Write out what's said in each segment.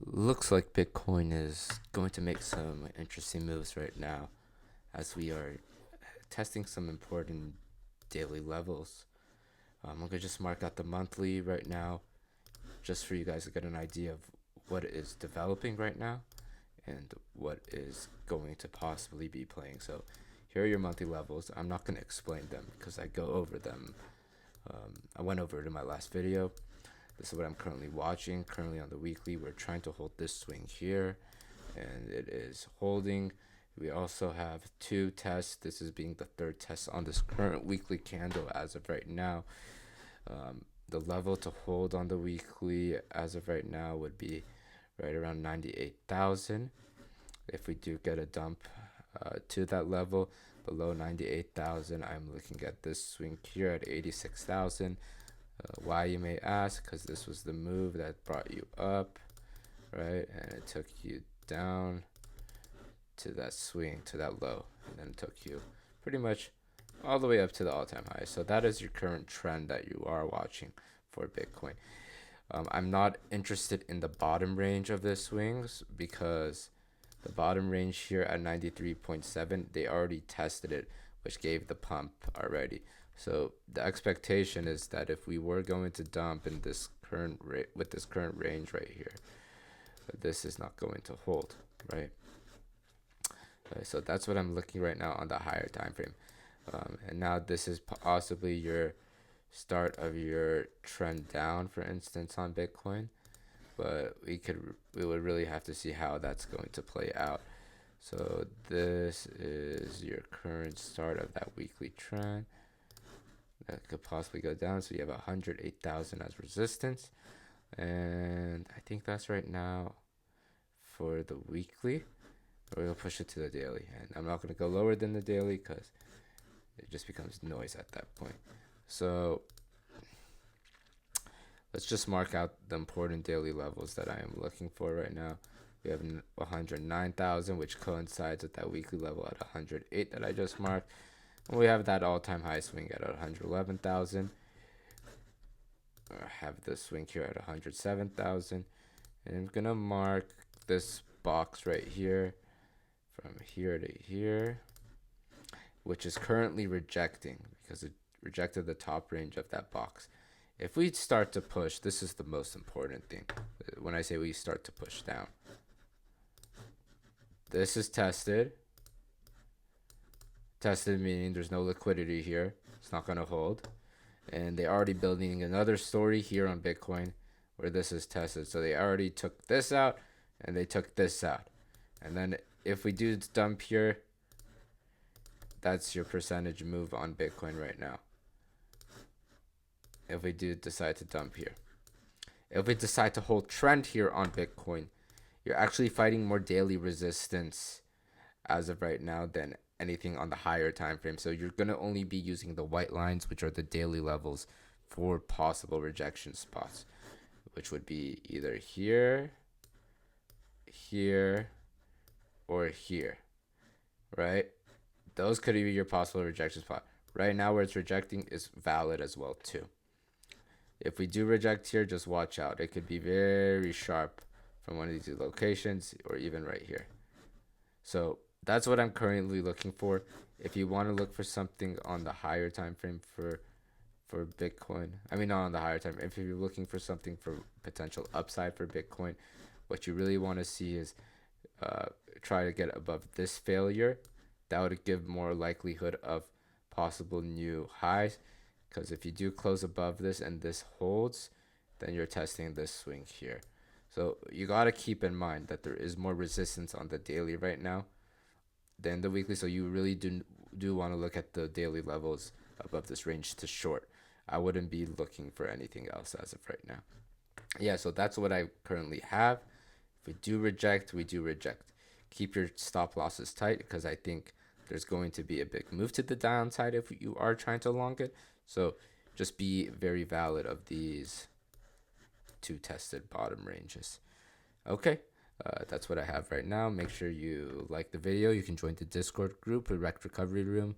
Looks like Bitcoin is going to make some interesting moves right now as we are testing some important daily levels. I'm going to just mark out the monthly right now just for you guys to get an idea of what is developing right now and what is going to possibly be playing. So here are your monthly levels. I'm not going to explain them because I go over them. I went over it in my last video. This is what I'm currently watching. Currently on the weekly, we're trying to hold this swing here, and it is holding. We also have two tests. This is being the third test on this current weekly candle as of right now. The level to hold on the weekly as of right now would be right around 98,000. If we do get a dump to that level below 98,000, I'm looking at this swing here at 86,000. Why, you may ask? Because this was the move that brought you up, right? And it took you down to that swing, to that low, and then it took you pretty much all the way up to the all-time high. So that is your current trend that you are watching for Bitcoin. I'm not interested in the bottom range of the swings because the bottom range here at 93.7, they already tested it, which gave the pump already. So the expectation is that if we were going to dump in this current rate with this current range right here, this is not going to hold, right? So that's what I'm looking right now on the higher time frame. And now this is possibly your start of your trend down, for instance, on Bitcoin. But we would really have to see how that's going to play out. So this is your current start of that weekly trend. That could possibly go down. So you have 108,000 as resistance. And I think that's right now for the weekly. We'll push it to the daily. And I'm not going to go lower than the daily because it just becomes noise at that point. So let's just mark out the important daily levels that I am looking for right now. We have 109,000, which coincides with that weekly level at 108 that I just marked. And we have that all-time high swing at 111,000. I have the swing here at 107,000. And I'm going to mark this box right here from here to here, which is currently rejecting because it rejected the top range of that box. If we start to push, this is the most important thing. When I say we start to push down, this is tested. Tested meaning there's no liquidity here. It's not going to hold. And they're already building another story here on Bitcoin where this is tested. So they already took this out and they took this out. And then if we do dump here, that's your percentage move on Bitcoin right now. If we do decide to dump here. If we decide to hold trend here on Bitcoin, you're actually fighting more daily resistance as of right now than anything on the higher time frame. So you're going to only be using the white lines, which are the daily levels, for possible rejection spots, which would be either here, here, or here, right? Those could be your possible rejection spot. Right now where it's rejecting is valid as well too. If we do reject here, just watch out. It could be very sharp from one of these locations or even right here. So that's what I'm currently looking for. If you want to look for something on the higher time frame for Bitcoin, I mean not on the higher time. If you're looking for something for potential upside for Bitcoin, what you really want to see is try to get above this failure. That would give more likelihood of possible new highs. Because if you do close above this and this holds, then you're testing this swing here. So you got to keep in mind that there is more resistance on the daily right now than the weekly. So you really do want to look at the daily levels above this range to short. I wouldn't be looking for anything else as of right now. Yeah, so that's what I currently have. If we do reject, we do reject. Keep your stop losses tight because I think there's going to be a big move to the downside if you are trying to long it. So just be very valid of these two tested bottom ranges. Okay, that's what I have right now. Make sure you like the video. You can join the Discord group, the Rect Recovery Room.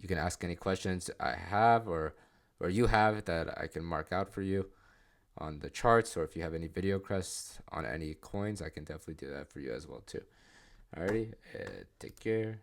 You can ask any questions I have or you have that I can mark out for you. on the charts, or if you have any video requests on any coins, I can definitely do that for you as well too. Alrighty, take care.